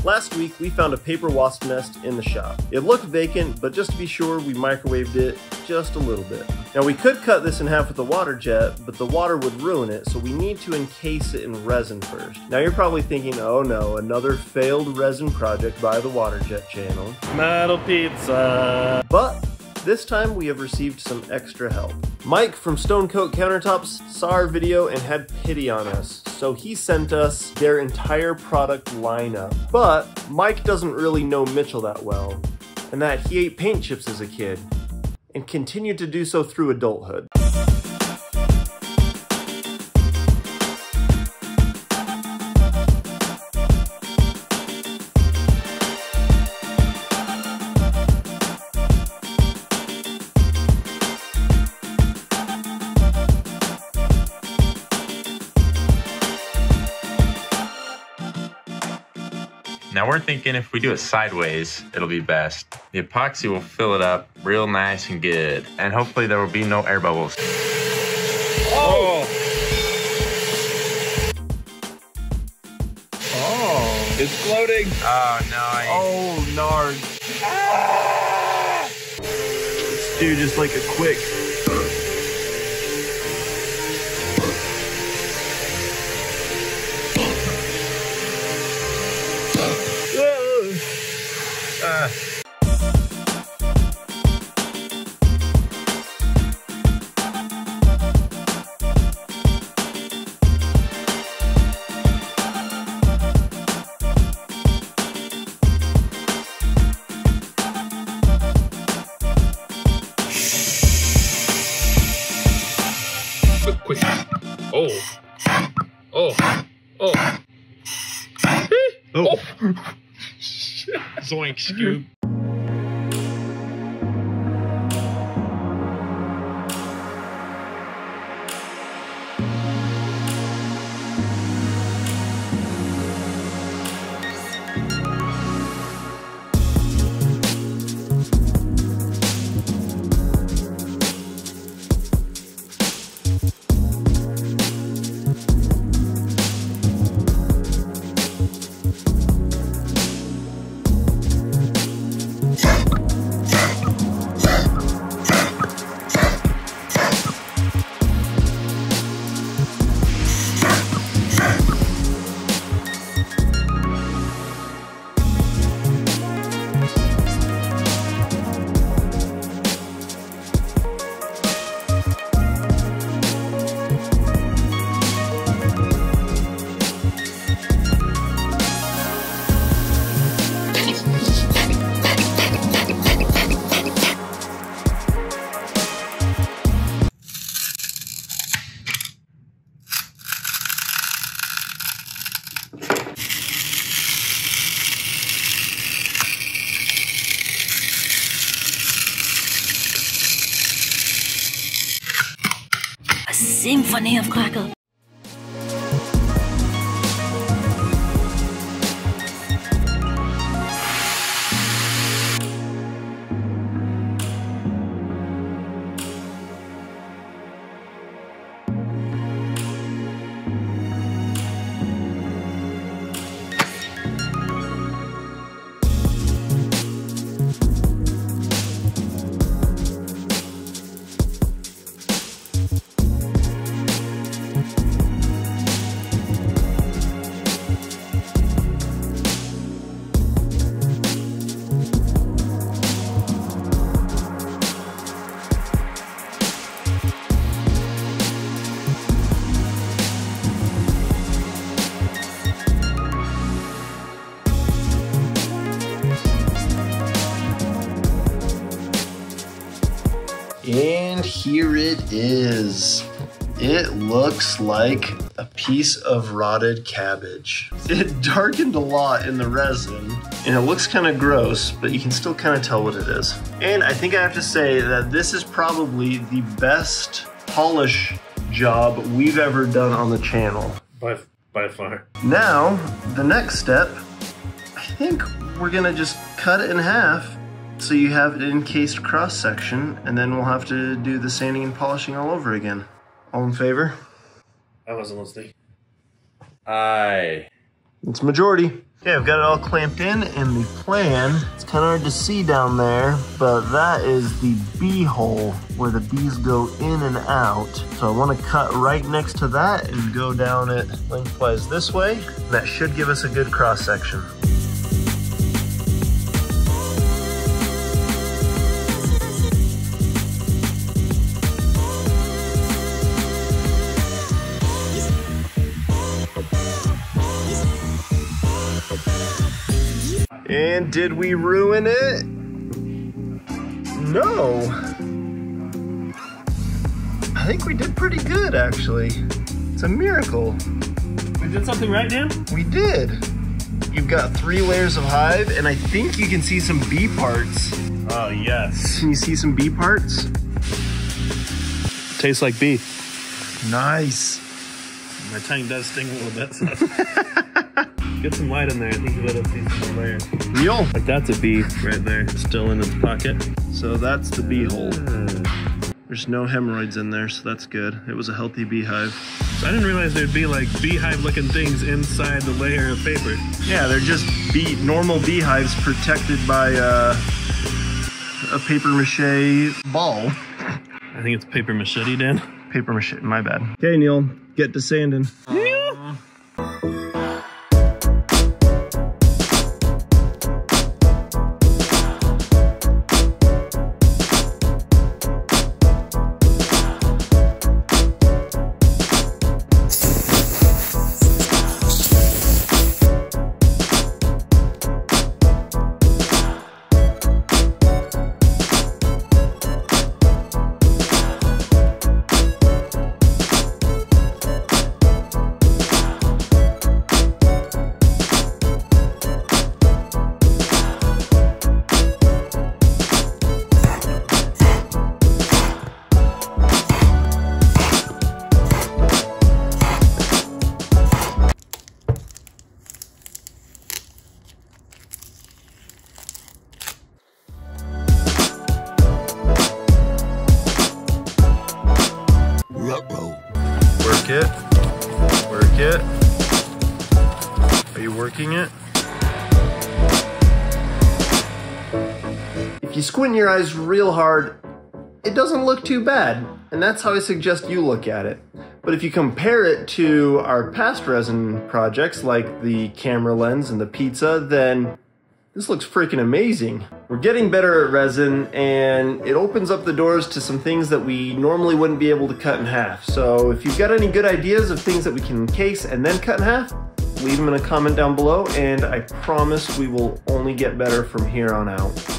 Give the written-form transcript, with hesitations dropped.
Last week, we found a paper wasp nest in the shop. It looked vacant, but just to be sure, we microwaved it just a little bit. Now we could cut this in half with a Waterjet, but the water would ruin it, so we need to encase it in resin first. Now you're probably thinking, oh no, another failed resin project by the Waterjet channel. Metal pizza! But this time we have received some extra help. Mike from Stone Coat Countertops saw our video and had pity on us, so he sent us their entire product lineup. But Mike doesn't really know Mitchell that well, and that he ate paint chips as a kid, and continued to do so through adulthood. Now we're thinking if we do it sideways, it'll be best. The epoxy will fill it up real nice and good. And hopefully there will be no air bubbles. Oh! Oh, it's floating. Oh, no. Oh, nard. Ah! Let's do just like a quick. Quick. Oh. Oh. Oh. Oh. Zoink, scoop. Symphony of crackle. And here it is. It looks like a piece of rotted cabbage. It darkened a lot in the resin, and it looks kind of gross, but you can still kind of tell what it is. And I think I have to say that this is probably the best polish job we've ever done on the channel. By far. Now, the next step, I think we're gonna just cut it in half so you have an encased cross section, and then we'll have to do the sanding and polishing all over again. All in favor? I wasn't listening. Aye. It's majority. Okay, I've got it all clamped in, and the plan, it's kind of hard to see down there, but that is the bee hole where the bees go in and out. So I want to cut right next to that and go down it lengthwise this way. And that should give us a good cross section. And did we ruin it? No. I think we did pretty good, actually. It's a miracle. We did something right, Dan? We did. You've got 3 layers of hive, and I think you can see some bee parts. Oh, yes. Can you see some bee parts? Tastes like bee. Nice. My tongue does sting a little bit, so. Get some light in there. I think you let us see some more layers. Real? Like that's a bee right there, still in its pocket. So that's the bee hole. There's no hemorrhoids in there, so that's good. It was a healthy beehive. So I didn't realize there'd be like beehive-looking things inside the layer of paper. Yeah, they're just normal beehives protected by a paper mache ball. I think it's paper machete, Dan. Paper mache, my bad. Okay, Neil, get to sanding. Work it. Are you working it? If you squint your eyes real hard, it doesn't look too bad, and that's how I suggest you look at it. But if you compare it to our past resin projects like the camera lens and the pizza, then this looks freaking amazing. We're getting better at resin, and it opens up the doors to some things that we normally wouldn't be able to cut in half. So if you've got any good ideas of things that we can encase and then cut in half, leave them in a comment down below, and I promise we will only get better from here on out.